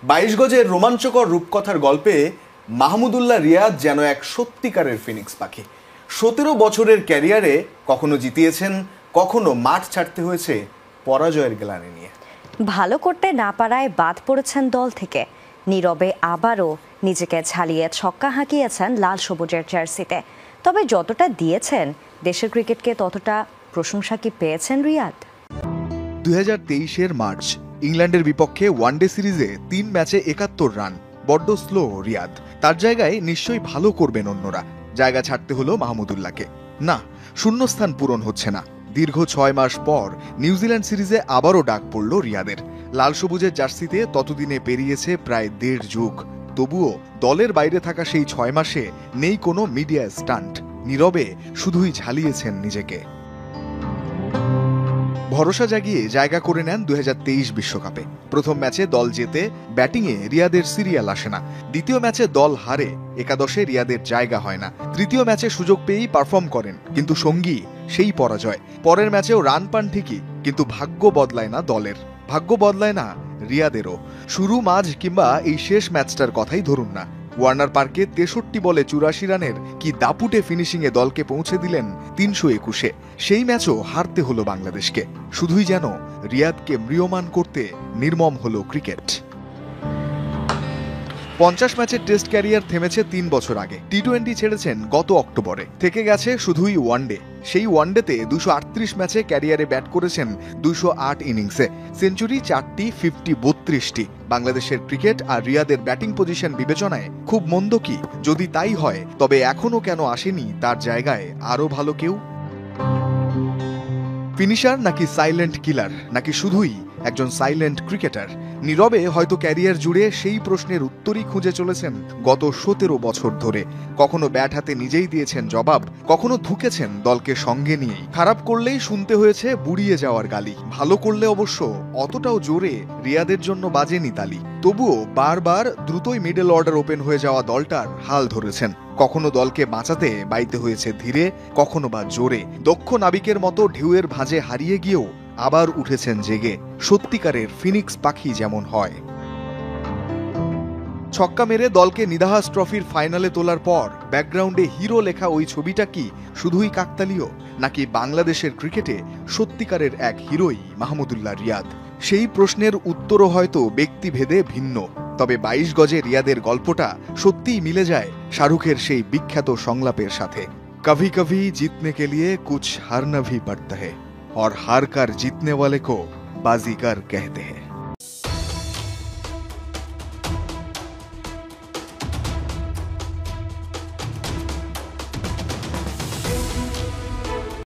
22 গজের রোমাঞ্চকর রূপকথার গল্পে মাহমুদুল্লাহ রিয়াদ যেন এক সত্যিকারের ফিনিক্স পাখি। 17 বছরের ক্যারিয়ারে কখনো জিতিয়েছেন, কখনো মাঠ ছাড়তে হয়েছে পরাজয়ের গ্লানি নিয়ে। ভালো করতে না পারায় বাদ পড়েছেন দল থেকে, নীরবে আবারও নিজেকে ঝালিয়ে ছক্কা হাঁকিয়েছেন লাল সবুজের জার্সিতে। তবে যতটা দিয়েছেন দেশের ক্রিকেটকে, ততটা প্রশংসা কি পেয়েছেন রিয়াদ? 2023-এর মার্চ ইংল্যান্ডের বিপক্ষে ওয়ানডে সিরিজে 3 ম্যাচে 71 রান। বড্ড স্লো রিয়াদ। তার জায়গায় নিশ্চয়ই ভালো করবেন অন্যরা। জায়গা ছাড়তে হলো মাহমুদুল্লাহকে। না, শূন্যস্থান পূরণ হচ্ছে না। দীর্ঘ 6 মাস পর নিউজিল্যান্ড সিরিজে আবারও ডাক পড়ল রিয়াদের। লাল সবুজের জার্সিতে ততদিনে পেরিয়েছে প্রায় 1.5 যুগ। তবুও দলের বাইরে থাকা সেই 6 মাসে নেই কোনো মিডিয়া স্টান্ট। নীরবে শুধুই ঝালিয়েছেন নিজেকে। ভরসা জাগিয়ে জায়গা করে নেন 2023 বিশ্বকাপে। প্রথম ম্যাচে দল জেতে ব্যাটিংয়ে রিয়াদের সিরিয়াল আসে না। দ্বিতীয় ম্যাচে দল হারে, একাদশে রিয়াদের জায়গা হয় না। তৃতীয় ম্যাচে সুযোগ পেয়েই পারফর্ম করেন, কিন্তু সঙ্গী সেই পরাজয়। পরের ম্যাচেও রান পান ঠিকই, কিন্তু ভাগ্য বদলায় না দলের, ভাগ্য বদলায় না রিয়াদেরও। শুরু, মাঝ কিংবা এই শেষ ম্যাচটার কথাই ধরুন না। ওয়ার্নার পার্কে 63 বলে 84 রানের কি দাপুটে ফিনিশিংয়ে দলকে পৌঁছে দিলেন 321-এ। সেই ম্যাচও হারতে হলো বাংলাদেশকে। শুধুই যেন রিয়াদকে ম্রিয়মান করতে নির্মম হলো ক্রিকেট। 50 ম্যাচের টেস্ট ক্যারিয়ার থেমেছে 3 বছর আগে। টি-20 ছেড়েছেন গত অক্টোবরে। থেকে গেছে শুধুই ওয়ানডে। সেই ওয়ানডেতে 238 ম্যাচে ক্যারিয়ারে ব্যাট করেছেন 208 ইনিংসে। সেঞ্চুরি 4টি, 50 32টি। বাংলাদেশের ক্রিকেট আর রিয়াদের ব্যাটিং পজিশন বিবেচনায় খুব মন্দ কি? যদি তাই হয়, তবে এখনো কেন আসেনি তার জায়গায় আরো ভালো কেউ? ফিনিশার নাকি সাইলেন্ট কিলার, নাকি শুধুই একজন সাইলেন্ট ক্রিকেটার? নীরবে হয়তো ক্যারিয়ার জুড়ে সেই প্রশ্নের উত্তরই খুঁজে চলেছেন গত 17 বছর ধরে। কখনো ব্যাট হাতে নিজেই দিয়েছেন জবাব, কখনো ধুকেছেন দলকে সঙ্গে নিয়েই। খারাপ করলেই শুনতে হয়েছে বুড়িয়ে যাওয়ার গালি, ভালো করলে অবশ্য অতটাও জোরে রিয়াদের জন্য বাজেনি তালি। তবুও বারবার দ্রুতই মিডল অর্ডার ওপেন হয়ে যাওয়া দলটার হাল ধরেছেন। কখনো দলকে বাঁচাতে বাইতে হয়েছে ধীরে, কখনো বা জোরে। দক্ষ নাবিকের মতো ঢেউয়ের ভাঁজে হারিয়ে গিয়েও আবার উঠেছেন জেগে, সত্যিকারের ফিনিক্স পাখি যেমন হয়। ছক্কা মেরে দলকে নিদাহাস ট্রফির ফাইনালে তোলার পর ব্যাকগ্রাউন্ডে হিরো লেখা ওই ছবিটা কি শুধুই কাকতালীয়, নাকি বাংলাদেশের ক্রিকেটে সত্যিকারের এক হিরোই মাহমুদুল্লাহ রিয়াদ? সেই প্রশ্নের উত্তরও হয়তো ব্যক্তিভেদে ভিন্ন। তবে 22 গজে রিয়াদের গল্পটা সত্যিই মিলে যায় শাহরুখের সেই বিখ্যাত সংলাপের সাথে। কভি কভি জিতনে কে লিয়ে কুছ হারনা ভি পড়তা হ্যায় और हार कर जीतने वाले को बाजीगर कहते हैं।